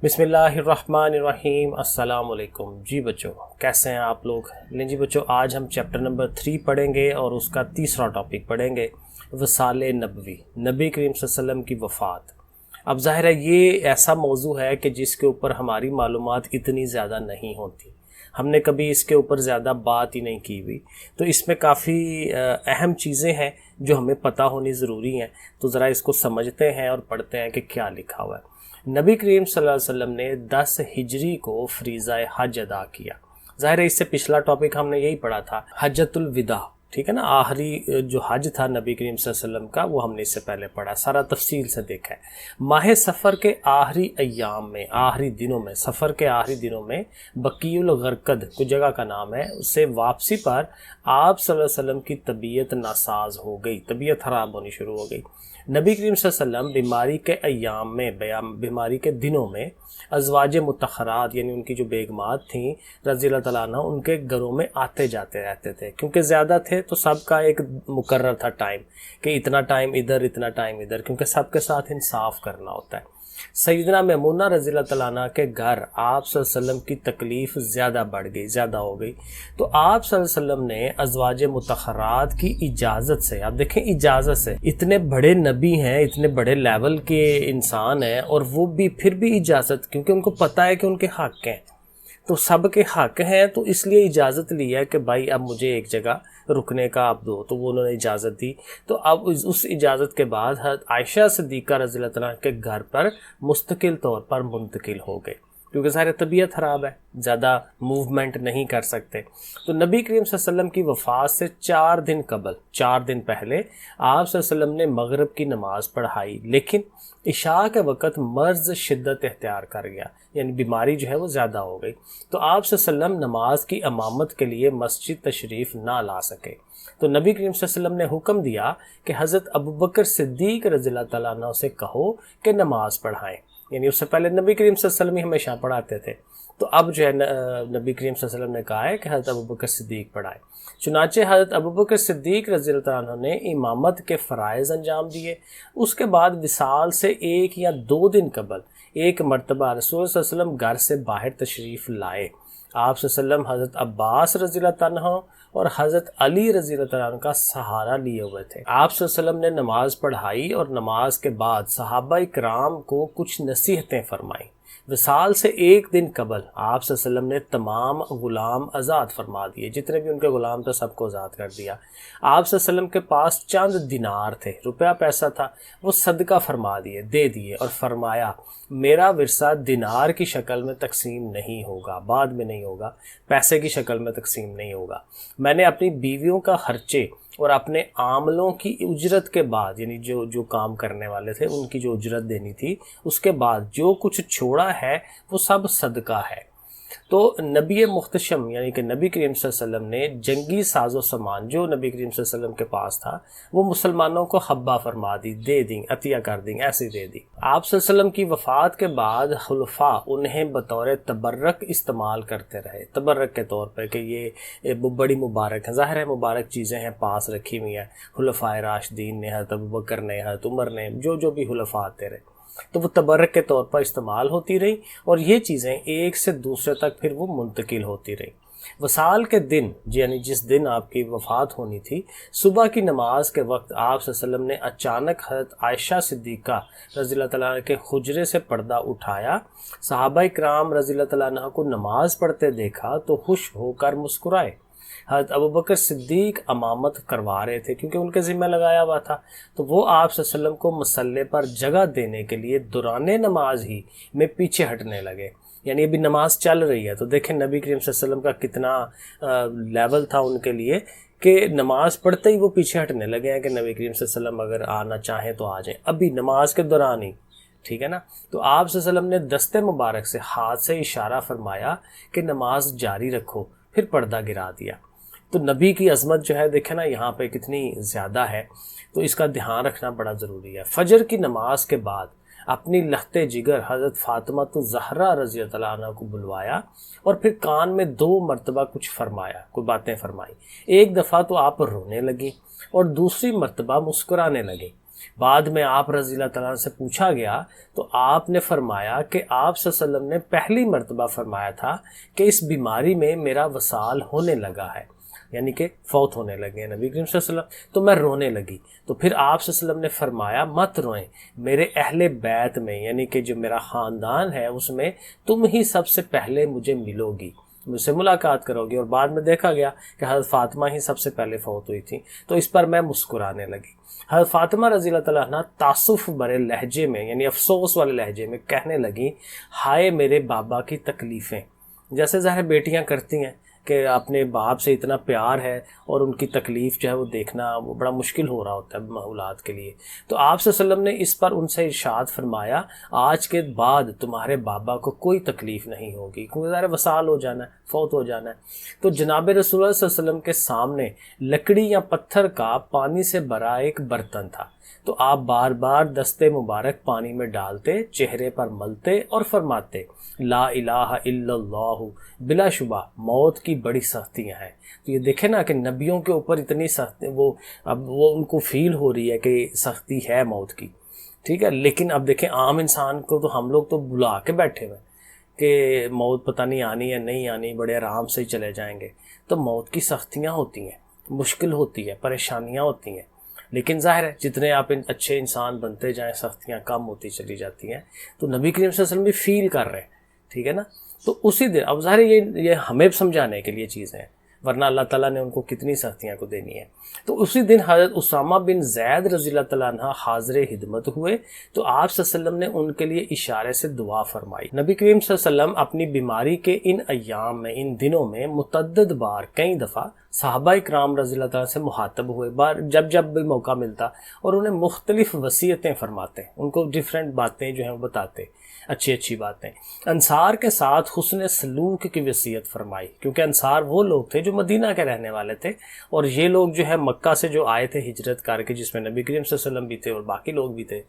بسم اللہ الرحمن الرحیم۔ السلام علیکم جی بچوں، کیسے ہیں آپ لوگ؟ لیں جی بچوں، آج ہم چیپٹر نمبر 3 پڑھیں گے اور اس کا تیسرا ٹاپک پڑھیں گے، وصال نبوی، نبی کریم صلی اللہ علیہ وسلم کی وفات۔ اب ظاہر ہے یہ ایسا موضوع ہے کہ جس کے اوپر ہماری معلومات اتنی زیادہ نہیں ہوتی، ہم نے کبھی اس کے اوپر زیادہ بات ہی نہیں کی ہوئی، تو اس میں کافی اہم چیزیں ہیں جو ہمیں پتہ ہونی ضروری ہیں۔ تو ذرا اس کو سمجھتے ہیں اور پڑھتے ہیں کہ کیا لکھا ہوا ہے۔ نبی کریم صلی اللہ علیہ وسلم نے 10 ہجری کو فریضہ حج ادا کیا۔ ظاہر ہے اس سے پچھلا ٹاپک ہم نے یہی پڑھا تھا، حجۃ الوداع، ٹھیک ہے نا، آخری جو حج تھا نبی کریم صلی اللہ علیہ وسلم کا، وہ ہم نے اس سے پہلے پڑھا، سارا تفصیل سے دیکھا ہے۔ ماہ سفر کے آخری ایام میں، آخری دنوں میں، سفر کے آخری دنوں میں بقیع الغرقد کوئی جگہ کا نام ہے، اس سے واپسی پر آپ صلی اللہ علیہ وسلم کی طبیعت ناساز ہو گئی، طبیعت خراب ہونی شروع ہو گئی۔ نبی کریم صلی اللہ علیہ وسلم بیماری کے ایام میں، بیماری کے دنوں میں ازواج متحرات یعنی ان کی جو بیگمات تھیں رضی اللہ تعالیٰ عنہ، ان کے گھروں میں آتے جاتے رہتے تھے، کیونکہ زیادہ تھے تو سب کا ایک مقرر تھا ٹائم کہ اتنا ٹائم ادھر اتنا ٹائم ادھر، کیونکہ سب کے ساتھ انصاف کرنا ہوتا ہے۔ سیدنا میمونہ رضی اللہ تعالیٰ عنہ کے گھر آپ صلی اللہ علیہ وسلم کی تکلیف زیادہ بڑھ گئی، زیادہ ہو گئی، تو آپ صلی اللہ علیہ وسلم نے ازواج مطہرات کی اجازت سے، آپ دیکھیں اجازت سے، اتنے بڑے نبی ہیں، اتنے بڑے لیول کے انسان ہیں، اور وہ بھی پھر بھی اجازت، کیونکہ ان کو پتہ ہے کہ ان کے حق ہیں، تو سب کے حق ہیں، تو اس لیے اجازت لی ہے کہ بھائی اب مجھے ایک جگہ رکنے کا آپ دو، تو وہ انہوں نے اجازت دی۔ تو اب اس اجازت کے بعد حضرت عائشہ صدیقہ رضی اللہ تعالیٰ کے گھر پر مستقل طور پر منتقل ہو گئے، کیونکہ ظاہر طبیعت خراب ہے، زیادہ موومنٹ نہیں کر سکتے۔ تو نبی کریم صلی اللہ علیہ وسلم کی وفات سے 4 دن قبل، 4 دن پہلے آپ صلی اللہ علیہ وسلم نے مغرب کی نماز پڑھائی، لیکن عشاء کے وقت مرض شدت اختیار کر گیا، یعنی بیماری جو ہے وہ زیادہ ہو گئی، تو آپ صلی اللہ علیہ وسلم نماز کی امامت کے لیے مسجد تشریف نہ لا سکے۔ تو نبی کریم صلی اللہ علیہ وسلم نے حکم دیا کہ حضرت ابوبکر صدیق رضی اللہ تعالیٰ عنہ سے کہو کہ نماز پڑھائیں، یعنی اس سے پہلے نبی کریم صلی اللہ علیہ وسلم ہی ہمیشہ پڑھاتے تھے، تو اب جو ہے نبی کریم صلی اللہ علیہ وسلم نے کہا ہے کہ حضرت ابوبکر صدیق پڑھائیں۔ چنانچہ حضرت ابوبکر صدیق رضی اللہ عنہ نے امامت کے فرائض انجام دیے۔ اس کے بعد وصال سے 1 یا 2 دن قبل ایک مرتبہ رسول صلی اللہ علیہ وسلم گھر سے باہر تشریف لائے۔ آپ صلی اللہ علیہ وسلم حضرت عباس رضی اللہ عنہ اور حضرت علی رضی اللہ عنہ کا سہارا لیے ہوئے تھے۔ آپ صلی اللہ علیہ وسلم نے نماز پڑھائی اور نماز کے بعد صحابہ کرام کو کچھ نصیحتیں فرمائیں۔ وصال سے 1 دن قبل آپ صلی اللہ علیہ وسلم نے تمام غلام آزاد فرما دیے، جتنے بھی ان کے غلام تھے سب کو آزاد کر دیا۔ آپ صلی اللہ علیہ وسلم کے پاس چند دینار تھے، روپیہ پیسہ تھا، وہ صدقہ فرما دیے، دے دیے، اور فرمایا میرا ورثہ دینار کی شکل میں تقسیم نہیں ہوگا، بعد میں نہیں ہوگا، پیسے کی شکل میں تقسیم نہیں ہوگا، میں نے اپنی بیویوں کا خرچے اور اپنے عاملوں کی اجرت کے بعد، یعنی جو کام کرنے والے تھے ان کی جو اجرت دینی تھی، اس کے بعد جو کچھ چھوڑا ہے وہ سب صدقہ ہے۔ تو نبی محتشم یعنی کہ نبی کریم صلی اللہ علیہ وسلم نے جنگی ساز و سامان جو نبی کریم صلی اللہ علیہ وسلم کے پاس تھا وہ مسلمانوں کو حبہ فرما دی، دے دیں، عطیہ کر دیں، ایسے دے دی۔ آپ صلی اللہ علیہ وسلم کی وفات کے بعد خلفاء انہیں بطور تبرک استعمال کرتے رہے، تبرک کے طور پہ کہ یہ بڑی مبارک ہے، ظاہر ہے مبارک چیزیں ہیں پاس رکھی ہوئی ہیں، خلفاء راشدین نے، حضرت ابوبکر نے، حضرت عمر نے، جو بھی خلفاء آتے رہے، تو وہ تبرک کے طور پر استعمال ہوتی رہی، اور یہ چیزیں ایک سے دوسرے تک پھر وہ منتقل ہوتی رہی۔ وصال کے دن یعنی جس دن آپ کی وفات ہونی تھی، صبح کی نماز کے وقت آپ صلی اللہ علیہ وسلم نے اچانک حضرت عائشہ صدیقہ رضی اللہ تعالیٰ عنہ کے حجرے سے پردہ اٹھایا، صحابہ کرام رضی اللہ تعالیٰ عنہ کو نماز پڑھتے دیکھا تو خوش ہو کر مسکرائے۔ حضرت ابوبکر صدیق امامت کروا رہے تھے کیونکہ ان کے ذمہ لگایا ہوا تھا، تو وہ آپ صلی اللہ علیہ وسلم کو مصلی پر جگہ دینے کے لیے دوران نماز ہی میں پیچھے ہٹنے لگے، یعنی ابھی نماز چل رہی ہے، تو دیکھیں نبی کریم صلی اللہ علیہ وسلم کا کتنا لیول تھا ان کے لیے کہ نماز پڑھتے ہی وہ پیچھے ہٹنے لگے ہیں کہ نبی کریم صلی اللہ علیہ وسلم اگر آنا چاہیں تو آ جائیں، ابھی نماز کے دوران ہی، ٹھیک ہے نا۔ تو آپ صلی اللہ علیہ وسلم نے دست مبارک سے ہاتھ سے اشارہ فرمایا کہ نماز جاری رکھو، پھر پردہ گرا دیا۔ تو نبی کی عظمت جو ہے دیکھیں نا یہاں پہ کتنی زیادہ ہے، تو اس کا دھیان رکھنا بڑا ضروری ہے۔ فجر کی نماز کے بعد اپنی لخت جگر حضرت فاطمہ الزہرا رضی اللہ عنہ کو بلوایا اور پھر کان میں 2 مرتبہ کچھ فرمایا، کوئی باتیں فرمائی۔ ایک دفعہ تو آپ رونے لگی اور دوسری مرتبہ مسکرانے لگی۔ بعد میں آپ رضی اللہ تعالیٰ سے پوچھا گیا تو آپ نے فرمایا کہ آپ صلی اللہ علیہ وسلم نے پہلی مرتبہ فرمایا تھا کہ اس بیماری میں میرا وصال ہونے لگا ہے، یعنی کہ فوت ہونے لگے ہیں نبی کریم صلی اللہ علیہ وسلم، تو میں رونے لگی۔ تو پھر آپ صلی اللہ علیہ وسلم نے فرمایا مت روئیں، میرے اہل بیت میں یعنی کہ جو میرا خاندان ہے اس میں تم ہی سب سے پہلے مجھے ملو گی، مجھ سے ملاقات کرو گی۔ اور بعد میں دیکھا گیا کہ حضرت فاطمہ ہی سب سے پہلے فوت ہوئی تھی، تو اس پر میں مسکرانے لگی۔ حضرت فاطمہ رضی اللہ تعالیٰ عنہ تعصف برے لہجے میں یعنی افسوس والے لہجے میں کہنے لگی، ہائے میرے بابا کی تکلیفیں، جیسے ظاہر بیٹیاں کرتی ہیں کہ اپنے باپ سے اتنا پیار ہے اور ان کی تکلیف جو ہے وہ دیکھنا وہ بڑا مشکل ہو رہا ہوتا ہے اولاد کے لیے۔ تو آپ صلی اللہ علیہ وسلم نے اس پر ان سے ارشاد فرمایا، آج کے بعد تمہارے بابا کو کوئی تکلیف نہیں ہوگی، کیونکہ ظاہر وصال ہو جانا ہے، فوت ہو جانا ہے۔ تو جناب رسول اللہ صلی اللہ علیہ وسلم کے سامنے لکڑی یا پتھر کا پانی سے بھرا ایک برتن تھا، تو آپ بار بار دستے مبارک پانی میں ڈالتے، چہرے پر ملتے اور فرماتے لا الہ الا اللہ، بلا شبہ موت کی بڑی سختیاں ہیں۔ تو یہ دیکھیں نا کہ نبیوں کے اوپر اتنی سختی، اب وہ ان کو فیل ہو رہی ہے کہ سختی ہے موت کی، ٹھیک ہے، لیکن اب دیکھیں عام انسان کو تو ہم لوگ تو بلا کے بیٹھے ہوئے کہ موت پتہ نہیں آنی ہے نہیں آنی، بڑے آرام سے ہی چلے جائیں گے۔ تو موت کی سختیاں ہوتی ہیں، مشکل ہوتی ہے، پریشانیاں ہوتی ہیں، لیکن ظاہر ہے جتنے آپ اچھے انسان بنتے جائیں سختیاں کم ہوتی چلی جاتی ہیں۔ تو نبی کریم صلی اللہ علیہ وسلم بھی فیل کر رہے ہیں، ٹھیک ہے نا۔ تو اسی دن اب ظاہر یہ ہمیں سمجھانے کے لیے چیزیں ہیں، ورنہ اللہ تعالیٰ نے ان کو کتنی سختیاں کو دینی ہے۔ تو اسی دن حضرت اسامہ بن زید رضی اللہ تعالیٰ عنہ حاضر خدمت ہوئے، تو آپ صلی اللہ علیہ وسلم نے ان کے لیے اشارے سے دعا فرمائی۔ نبی کریم صلی اللہ علیہ وسلم اپنی بیماری کے ان ایام میں، ان دنوں میں متعدد بار کئی دفعہ صحابہ اکرام رضی اللہ تعالیٰ سے مخاطب ہوئے، جب بھی موقع ملتا، اور انہیں مختلف وصیتیں فرماتے، ان کو ڈیفرنٹ باتیں جو ہیں وہ بتاتے، اچھی باتیں۔ انصار کے ساتھ حسن سلوک کی وصیت فرمائی، کیونکہ انصار وہ لوگ تھے جو مدینہ کے رہنے والے تھے، اور یہ لوگ جو ہے مکہ سے جو آئے تھے ہجرت کر کے، جس میں نبی کریم صلی اللہ علیہ وسلم بھی تھے اور باقی لوگ بھی تھے،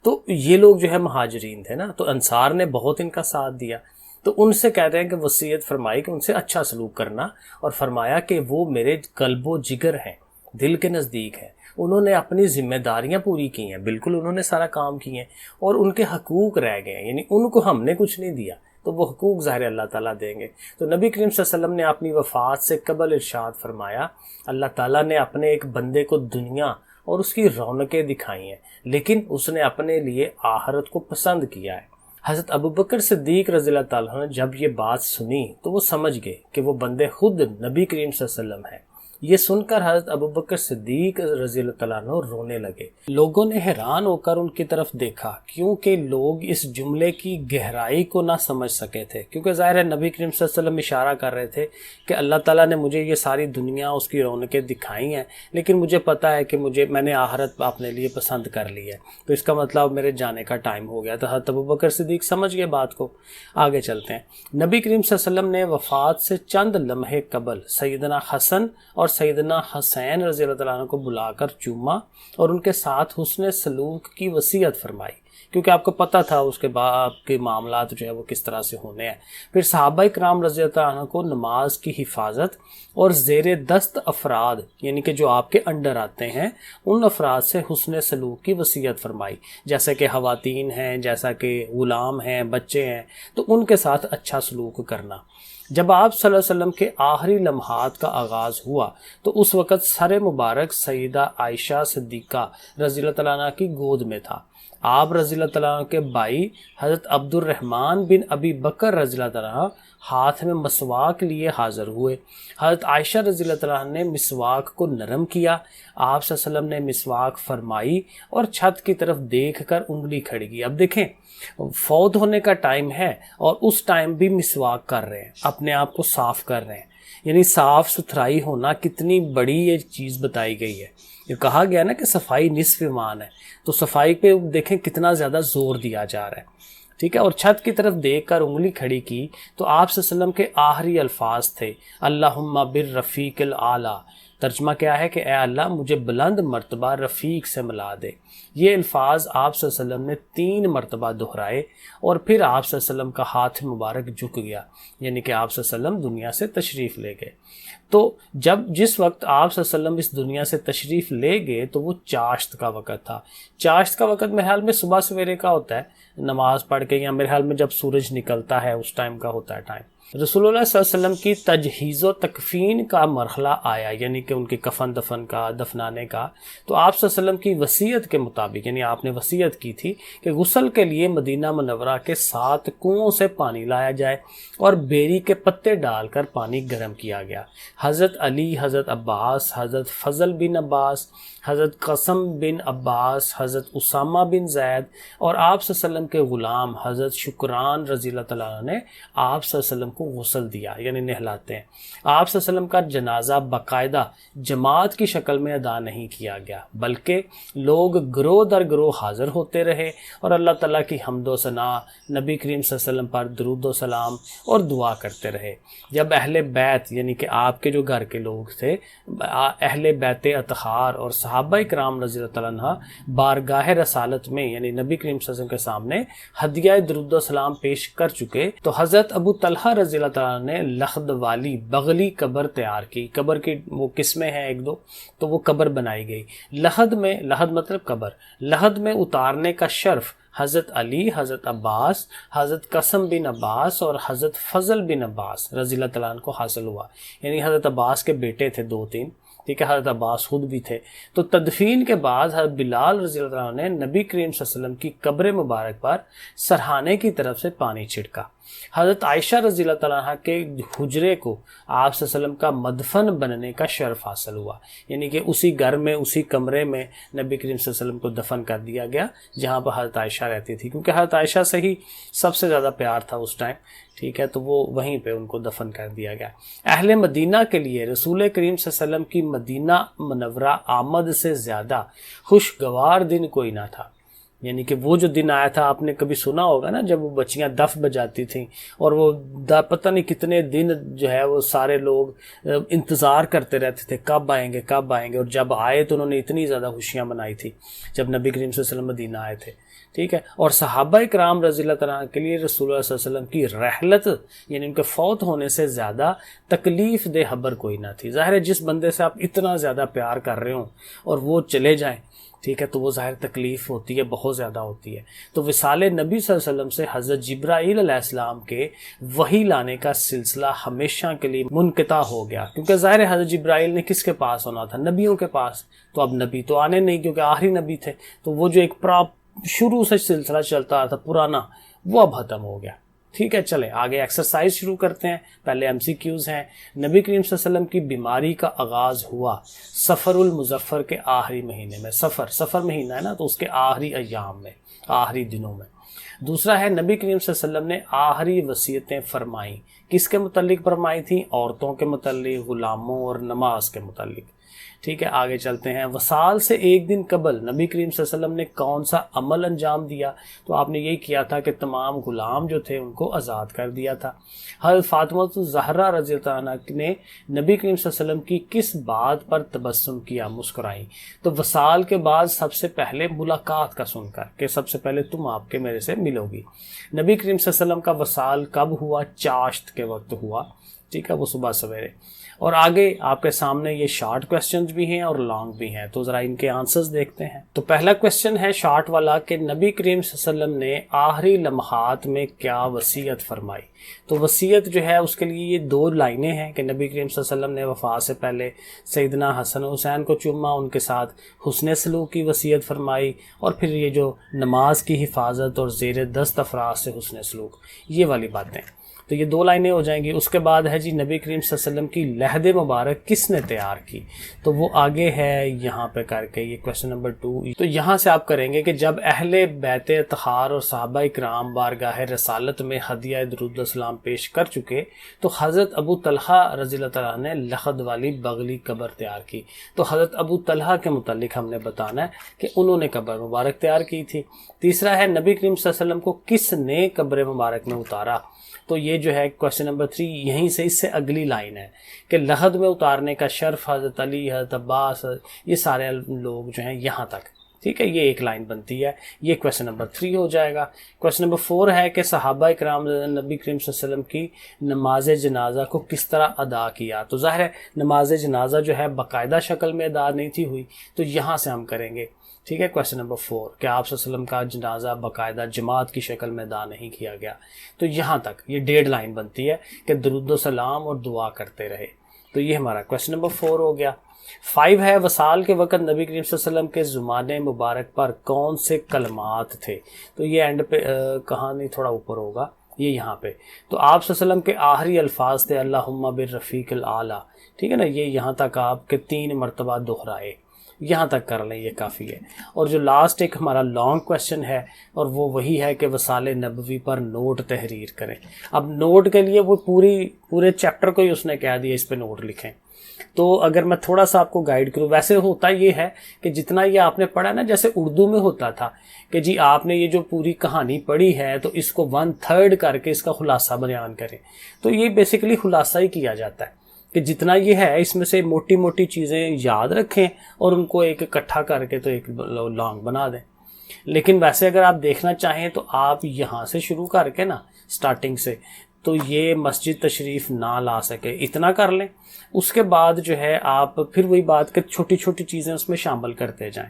تو یہ لوگ جو ہے مہاجرین تھے نا، تو انصار نے بہت ان کا ساتھ دیا۔ تو ان سے کہتے ہیں کہ وصیت فرمائی کہ ان سے اچھا سلوک کرنا، اور فرمایا کہ وہ میرے قلب و جگر ہیں، دل کے نزدیک ہیں، انہوں نے اپنی ذمہ داریاں پوری کی ہیں، بالکل انہوں نے سارا کام کیے ہیں، اور ان کے حقوق رہ گئے ہیں، یعنی ان کو ہم نے کچھ نہیں دیا، تو وہ حقوق ظاہر اللہ تعالیٰ دیں گے۔ تو نبی کریم صلی اللہ علیہ وسلم نے اپنی وفات سے قبل ارشاد فرمایا، اللہ تعالیٰ نے اپنے ایک بندے کو دنیا اور اس کی رونقیں دکھائی ہیں، لیکن اس نے اپنے لیے آخرت کو پسند کیا ہے۔ حضرت ابوبکر صدیق رضی اللہ تعالیٰ نے جب یہ بات سنی تو وہ سمجھ گئے کہ وہ بندے خود نبی کریم صلی اللہ علیہ وسلم ہیں۔ یہ سن کر حضرت ابوبکر صدیق رضی اللہ تعالیٰ عنہ رونے لگے۔ لوگوں نے حیران ہو کر ان کی طرف دیکھا، کیونکہ لوگ اس جملے کی گہرائی کو نہ سمجھ سکے تھے، کیونکہ ظاہر ہے نبی کریم صلی اللہ علیہ وسلم اشارہ کر رہے تھے کہ اللہ تعالیٰ نے مجھے یہ ساری دنیا اس کی رونقیں دکھائی ہیں، لیکن مجھے پتہ ہے کہ میں نے آخرت اپنے لیے پسند کر لی ہے، تو اس کا مطلب میرے جانے کا ٹائم ہو گیا۔ تو حضرت ابوبکر صدیق سمجھ گئے بات کو۔ آگے چلتے ہیں۔ نبی کریم صلی اللہ علیہ وسلم نے وفات سے چند لمحے قبل سیدنا حسن اور سیدنا حسین رضی اللہ تعالیٰ عنہ کو بلا کر چوما اور ان کے ساتھ حسن سلوک کی وصیت فرمائی، کیونکہ آپ کو پتہ تھا اس کے بعد کے معاملات جو ہے وہ کس طرح سے ہونے ہیں۔ پھر صحابہ کرام رضی اللہ عنہ کو نماز کی حفاظت اور زیر دست افراد یعنی کہ جو آپ کے انڈر آتے ہیں ان افراد سے حسن سلوک کی وصیت فرمائی، جیسا کہ خواتین ہیں، جیسا کہ غلام ہیں، بچے ہیں، تو ان کے ساتھ اچھا سلوک کرنا۔ جب آپ صلی اللہ علیہ وسلم کے آخری لمحات کا آغاز ہوا تو اس وقت سر مبارک سیدہ عائشہ صدیقہ رضی اللہ تعالیٰ عنہ کی گود میں تھا۔ آپ رضی اللہ تعالیٰ عنہ کے بھائی حضرت عبد الرحمن بن ابی بکر رضی اللہ تعالیٰ عنہ ہاتھ میں مسواک لیے حاضر ہوئے۔ حضرت عائشہ رضی اللہ تعالیٰ عنہ نے مسواک کو نرم کیا، آپ صلی اللہ علیہ وسلم نے مسواک فرمائی اور چھت کی طرف دیکھ کر انگلی کھڑی کی۔ اب دیکھیں فوت ہونے کا ٹائم ہے اور اس ٹائم بھی مسواک کر رہے ہیں، اپنے آپ کو صاف کر رہے ہیں، یعنی صاف ستھرائی ہونا کتنی بڑی یہ چیز بتائی گئی ہے۔ یہ کہا گیا نا کہ صفائی نصف ایمان ہے، تو صفائی پہ دیکھیں کتنا زیادہ زور دیا جا رہا ہے، ٹھیک ہے۔ اور چھت کی طرف دیکھ کر انگلی کھڑی کی تو آپ صلی اللہ علیہ وسلم کے آخری الفاظ تھے، اللہم بالرفیق الاعلیٰ، ترجمہ کیا ہے کہ اے اللہ مجھے بلند مرتبہ رفیق سے ملا دے۔ یہ الفاظ آپ صلی اللہ علیہ وسلم نے 3 مرتبہ دہرائے اور پھر آپ صلی اللہ علیہ وسلم کا ہاتھ مبارک جھک گیا، یعنی کہ آپ صلی اللہ علیہ وسلم دنیا سے تشریف لے گئے۔ تو جس وقت آپ صلی اللہ علیہ وسلم اس دنیا سے تشریف لے گئے تو وہ چاشت کا وقت تھا۔ چاشت کا وقت میرے خیال میں صبح سویرے کا ہوتا ہے، نماز پڑھ کے، یا میرے خیال میں جب سورج نکلتا ہے اس ٹائم کا ہوتا ہے ٹائم۔ رسول اللہ صلی اللہ علیہ وسلم کی تجہیز و تکفین کا مرحلہ آیا، یعنی کہ ان کے کفن دفن کا، دفنانے کا۔ تو آپ صلی اللہ علیہ وسلم کی وصیت کے مطابق، یعنی آپ نے وصیت کی تھی کہ غسل کے لیے مدینہ منورہ کے 7 کنوؤں سے پانی لایا جائے اور بیری کے پتے ڈال کر پانی گرم کیا گیا۔ حضرت علی، حضرت عباس، حضرت فضل بن عباس، حضرت قاسم بن عباس، حضرت اسامہ بن زید اور آپ صلی اللہ علیہ وسلم کے غلام حضرت شکران رضی اللہ تعالیٰ عنہ نے آپ صلی اللہ علیہ وسلم کو غسل دیا، یعنی نہلاتے ہیں۔ آپ صلی اللہ علیہ وسلم کا جنازہ باقاعدہ جماعت کی شکل میں ادا نہیں کیا گیا، بلکہ لوگ گروہ در گروہ حاضر ہوتے رہے اور اللہ تعالیٰ کی حمد و ثنا، نبی کریم صلی اللہ علیہ وسلم پر درود و سلام اور دعا کرتے رہے۔ جب اہل بیت، یعنی کہ آپ کے جو گھر کے لوگ تھے، اہل بیت اطہار اور صحابہ کرام رضی اللہ تعالیٰ عنہ بارگاہ رسالت میں، یعنی نبی کریم صلی اللہ علیہ وسلم کے سامنے ہدیہ درود و سلام پیش کر چکے، تو حضرت ابو طلحہ رضی اللہ تعالیٰ نے لخد والی بغلی قبر تیار کی۔ قبر کی وہ قسمیں ہیں 1-2، تو وہ قبر بنائی گئی۔ لحد مطلب قبر، لحد میں اتارنے کا شرف حضرت علی، حضرت عباس، حضرت قاسم بن عباس اور حضرت فضل بن عباس رضی اللہ تعالیٰ عنہ کو حاصل ہوا، یعنی حضرت عباس کے بیٹے تھے 2-3، ٹھیک ہے، حضرت عباس خود بھی تھے۔ تو تدفین کے بعد حضرت بلال رضی اللہ عنہ نے نبی کریم صلی اللہ علیہ وسلم کی قبر مبارک پر سرہانے کی طرف سے پانی چھڑکا۔ حضرت عائشہ رضی اللہ تعالیٰ عنہ کے حجرے کو آپ صلی اللہ علیہ وسلم کا مدفن بننے کا شرف حاصل ہوا، یعنی کہ اسی گھر میں، اسی کمرے میں نبی کریم صلی اللہ علیہ وسلم کو دفن کر دیا گیا جہاں پر حضرت عائشہ رہتی تھی، کیونکہ حضرت عائشہ سے ہی سب سے زیادہ پیار تھا اس ٹائم، ٹھیک ہے، تو وہ وہیں پہ ان کو دفن کر دیا گیا۔ اہل مدینہ کے لیے رسول کریم صلی اللہ علیہ وسلم کی مدینہ منورہ آمد سے زیادہ خوشگوار دن کوئی نہ تھا، یعنی کہ وہ جو دن آیا تھا، آپ نے کبھی سنا ہوگا نا، جب وہ بچیاں دف بجاتی تھیں اور وہ پتہ نہیں کتنے دن جو ہے وہ سارے لوگ انتظار کرتے رہتے تھے کب آئیں گے کب آئیں گے، اور جب آئے تو انہوں نے اتنی زیادہ خوشیاں منائی تھی جب نبی کریم صلی اللہ علیہ وسلم مدینہ آئے تھے، ٹھیک ہے۔ اور صحابہ کرام رضی اللہ تعالیٰ عنہ کے لیے رسول اللہ صلی اللہ علیہ وسلم کی رحلت، یعنی ان کے فوت ہونے سے زیادہ تکلیف دہ خبر کوئی نہ تھی۔ ظاہر ہے جس بندے سے آپ اتنا زیادہ پیار کر رہے ہوں اور وہ چلے جائیں، ٹھیک ہے، تو وہ ظاہر تکلیف ہوتی ہے، بہت زیادہ ہوتی ہے۔ تو وصال نبی صلی اللہ علیہ وسلم سے حضرت جبرائیل علیہ السلام کے وحی لانے کا سلسلہ ہمیشہ کے لیے منقطع ہو گیا، کیونکہ ظاہر ہے حضرت جبرائیل نے کس کے پاس ہونا تھا؟ نبیوں کے پاس، تو اب نبی تو آنے نہیں کیونکہ آخری نبی تھے، تو وہ جو ایک شروع سے سلسلہ چلتا رہا تھا پرانا، وہ اب ختم ہو گیا، ٹھیک ہے۔ چلیں آگے ایکسرسائز شروع کرتے ہیں۔ پہلے MCQs ہیں۔ نبی کریم صلی اللہ علیہ وسلم کی بیماری کا آغاز ہوا صفر المظفر کے آخری مہینے میں، صفر مہینہ ہے نا، تو اس کے آخری ایام میں، آخری دنوں میں۔ دوسرا ہے نبی کریم صلی اللہ علیہ وسلم نے آخری وصیتیں فرمائیں، کس کے متعلق فرمائی تھیں؟ عورتوں کے متعلق، غلاموں اور نماز کے متعلق، ٹھیک ہے۔ آگے چلتے ہیں۔ وصال سے 1 دن قبل نبی کریم صلی اللہ علیہ وسلم نے کون سا عمل انجام دیا؟ تو آپ نے یہی کیا تھا کہ تمام غلام جو تھے ان کو آزاد کر دیا تھا۔ حضرت فاطمہ الزہرا رضی اللہ عنہ نے نبی کریم صلی اللہ علیہ وسلم کی کس بات پر تبسم کیا، مسکرائیں؟ تو وصال کے بعد سب سے پہلے ملاقات کا سن کر کہ سب سے پہلے تم آپ کے میرے سے ملو گی۔ نبی کریم صلی اللہ علیہ وسلم کا وصال کب ہوا؟ چاشت کے وقت ہوا، ٹھیک ہے، وہ صبح سویرے۔ اور آگے آپ کے سامنے یہ شارٹ کویسچنز بھی ہیں اور لانگ بھی ہیں، تو ذرا ان کے آنسرز دیکھتے ہیں۔ تو پہلا کویسچن ہے شارٹ والا کہ نبی کریم صلی اللہ علیہ وسلم نے آخری لمحات میں کیا وصیت فرمائی؟ تو وصیت جو ہے اس کے لیے یہ 2 لائنیں ہیں کہ نبی کریم صلی اللہ علیہ وسلم نے وفات سے پہلے سیدنا حسن و حسین کو چوما، ان کے ساتھ حسن سلوک کی وصیت فرمائی، اور پھر یہ جو نماز کی حفاظت اور زیر دست افراد سے حسن سلوک، یہ والی باتیں۔ تو یہ 2 لائنیں ہو جائیں گی۔ اس کے بعد ہے جی نبی کریم صلی اللہ علیہ وسلم کی لحد مبارک کس نے تیار کی؟ تو وہ آگے ہے یہاں پہ کر کے، یہ کویسچن نمبر 2۔ تو یہاں سے آپ کریں گے کہ جب اہل بیت اطہار اور صحابہ کرام بارگاہ رسالت میں ہدیہ درود السلام پیش کر چکے تو حضرت ابو طلحہ رضی اللہ تعالیٰ نے لخد والی بغلی قبر تیار کی۔ تو حضرت ابو طلحہ کے متعلق ہم نے بتانا ہے کہ انہوں نے قبر مبارک تیار کی تھی۔ تیسرا ہے نبی کریم صلی اللہ علیہ وسلم کو کس نے قبر مبارک میں اتارا؟ تو یہ یہ جو ہے کویشچن نمبر 3 یہیں سے اس سے اگلی لائن ہے کہ لحد میں اتارنے کا شرف حضرت علی، حضرت عباس، یہ سارے لوگ جو ہیں یہاں تک، ٹھیک ہے، یہ ایک لائن بنتی ہے. یہ کویشچن نمبر 3 ہو جائے گا. کویشچن نمبر 4 ہے کہ صحابہ اکرام نبی کریم صلی اللہ علیہ وسلم کی نماز جنازہ کو کس طرح ادا کیا. تو ظاہر ہے نماز جنازہ جو ہے باقاعدہ شکل میں ادا نہیں تھی ہوئی، تو یہاں سے ہم کریں گے. ٹھیک ہے، کویشچن نمبر 4 کہ آپ صلی اللہ علیہ وسلم کا جنازہ باقاعدہ جماعت کی شکل میں ادا نہیں کیا گیا. تو یہاں تک یہ 1.5 لائن بنتی ہے کہ درود و سلام اور دعا کرتے رہے. تو یہ ہمارا کویشچن نمبر 4 ہو گیا. 5 ہے وصال کے وقت نبی کریم صلی اللہ علیہ وسلم کے زمان مبارک پر کون سے کلمات تھے. تو یہ اینڈ پہ کہانی تھوڑا اوپر ہوگا، یہ یہاں پہ. تو آپ صلی اللہ علیہ وسلم کے آخری الفاظ تھے اللہم بالرفیق الاعلیٰ. ٹھیک ہے نا، یہ یہاں تک آپ کے 3 مرتبہ دہرائے، یہاں تک کر لیں، یہ کافی ہے. اور جو لاسٹ ایک ہمارا لانگ کویشچن ہے اور وہ وہی ہے کہ وصال نبوی پر نوٹ تحریر کریں. اب نوٹ کے لیے وہ پورے چیپٹر کو ہی اس نے کہہ دیا اس پہ نوٹ لکھیں. تو اگر میں تھوڑا سا آپ کو گائیڈ کروں، ویسے ہوتا یہ ہے کہ جتنا یہ آپ نے پڑھا نا، جیسے اردو میں ہوتا تھا کہ جی آپ نے یہ جو پوری کہانی پڑھی ہے تو اس کو 1/3 کر کے اس کا خلاصہ بیان کریں. تو یہ بیسیکلی خلاصہ ہی کیا جاتا ہے کہ جتنا یہ ہے اس میں سے موٹی موٹی چیزیں یاد رکھیں اور ان کو ایک اکٹھا کر کے تو ایک لانگ بنا دیں. لیکن ویسے اگر آپ دیکھنا چاہیں تو آپ یہاں سے شروع کر کے نا سٹارٹنگ سے تو یہ مسجد تشریف نہ لا سکے اتنا کر لیں. اس کے بعد جو ہے آپ پھر وہی بات کہ چھوٹی چھوٹی چیزیں اس میں شامل کرتے جائیں.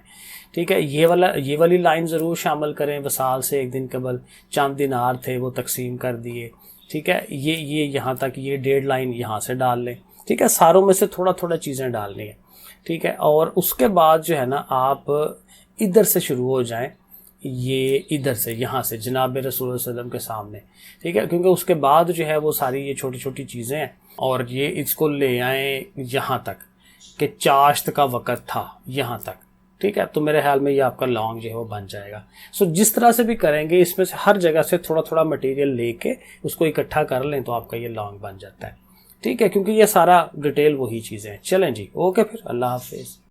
ٹھیک ہے، یہ والی لائن ضرور شامل کریں. وصال سے ایک دن قبل چاند دینار تھے وہ تقسیم کر دیے. ٹھیک ہے، یہ یہاں تک یہ 1.5 لائن یہاں سے ڈال لیں. ٹھیک ہے، ساروں میں سے تھوڑا تھوڑا چیزیں ڈالنی ہیں. ٹھیک ہے، اور اس کے بعد جو ہے نا آپ ادھر سے شروع ہو جائیں، یہ ادھر سے یہاں سے جناب رسول اللہ صلی اللہ علیہ وسلم کے سامنے. ٹھیک ہے، کیونکہ اس کے بعد جو ہے وہ ساری یہ چھوٹی چھوٹی چیزیں ہیں اور یہ اس کو لے آئیں یہاں تک کہ چاشت کا وقت تھا یہاں تک. ٹھیک ہے، تو میرے خیال میں یہ آپ کا لانگ جو ہے وہ بن جائے گا. جس طرح سے بھی کریں گے اس میں سے ہر جگہ سے تھوڑا تھوڑا مٹیریل لے کے اس کو اکٹھا کر لیں تو آپ کا یہ لانگ بن جاتا ہے. ٹھیک ہے، کیونکہ یہ سارا ڈیٹیل وہی چیزیں ہیں. چلیں جی، اوکے، پھر اللہ حافظ.